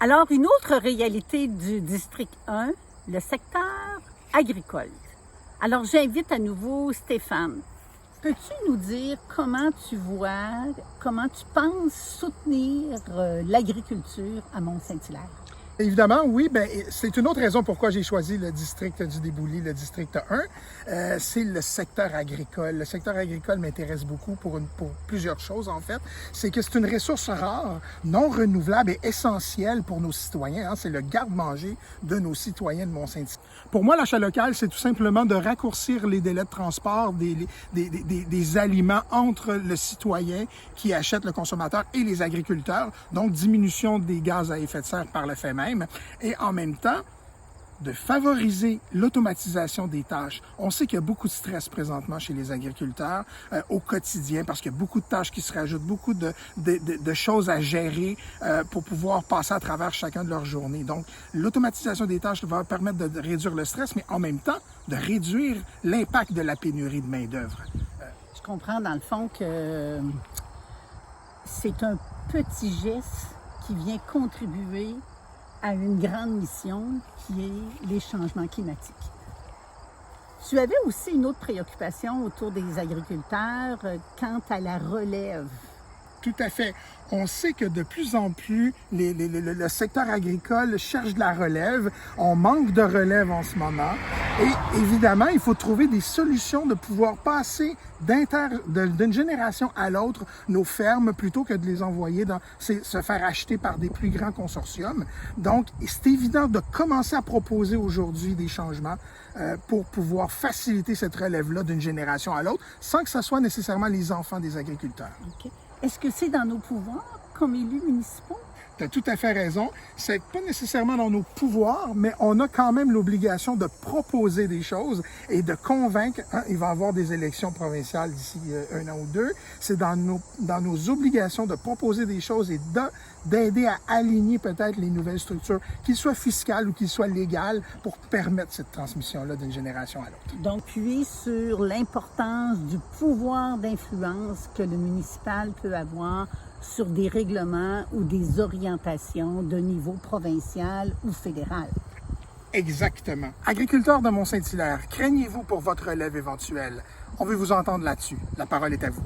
Alors, une autre réalité du district 1, le secteur agricole. Alors, j'invite à nouveau Stéphane. Peux-tu nous dire comment tu penses soutenir l'agriculture à Mont-Saint-Hilaire? Évidemment, oui. C'est une autre raison pourquoi j'ai choisi le district du Débouli, le district 1. C'est le secteur agricole. Le secteur agricole m'intéresse beaucoup pour plusieurs choses, en fait. C'est que c'est une ressource rare, non renouvelable et essentielle pour nos citoyens. C'est le garde-manger de nos citoyens de Mont-Saint-Hilaire. Pour moi, l'achat local, c'est tout simplement de raccourcir les délais de transport des aliments entre le citoyen qui achète, le consommateur, et les agriculteurs. Donc, diminution des gaz à effet de serre par le fait même. Et en même temps, de favoriser l'automatisation des tâches. On sait qu'il y a beaucoup de stress présentement chez les agriculteurs au quotidien parce qu'il y a beaucoup de tâches qui se rajoutent, beaucoup de choses à gérer pour pouvoir passer à travers chacun de leurs journées. Donc, l'automatisation des tâches va permettre de réduire le stress, mais en même temps, de réduire l'impact de la pénurie de main-d'œuvre. Je comprends dans le fond que c'est un petit geste qui vient contribuer à une grande mission qui est les changements climatiques. Tu avais aussi une autre préoccupation autour des agriculteurs quant à la relève. Tout à fait. On sait que de plus en plus, le secteur agricole cherche de la relève. On manque de relève en ce moment. Et évidemment, il faut trouver des solutions de pouvoir passer d'une génération à l'autre nos fermes plutôt que de les envoyer se faire acheter par des plus grands consortiums. Donc, c'est évident de commencer à proposer aujourd'hui des changements pour pouvoir faciliter cette relève-là d'une génération à l'autre sans que ce soit nécessairement les enfants des agriculteurs. Okay. Est-ce que c'est dans nos pouvoirs comme élus municipaux? Tu as tout à fait raison. C'est pas nécessairement dans nos pouvoirs, mais on a quand même l'obligation de proposer des choses et de convaincre. Il va y avoir des élections provinciales d'ici 1 an ou 2. C'est dans nos obligations de proposer des choses et d'aider à aligner peut-être les nouvelles structures, qu'ils soient fiscales ou qu'ils soient légales, pour permettre cette transmission-là d'une génération à l'autre. Donc, puis sur l'importance du pouvoir d'influence que le municipal peut avoir sur des règlements ou des orientations de niveau provincial ou fédéral. Exactement. Agriculteurs de Mont-Saint-Hilaire, craignez-vous pour votre relève éventuelle? On veut vous entendre là-dessus. La parole est à vous.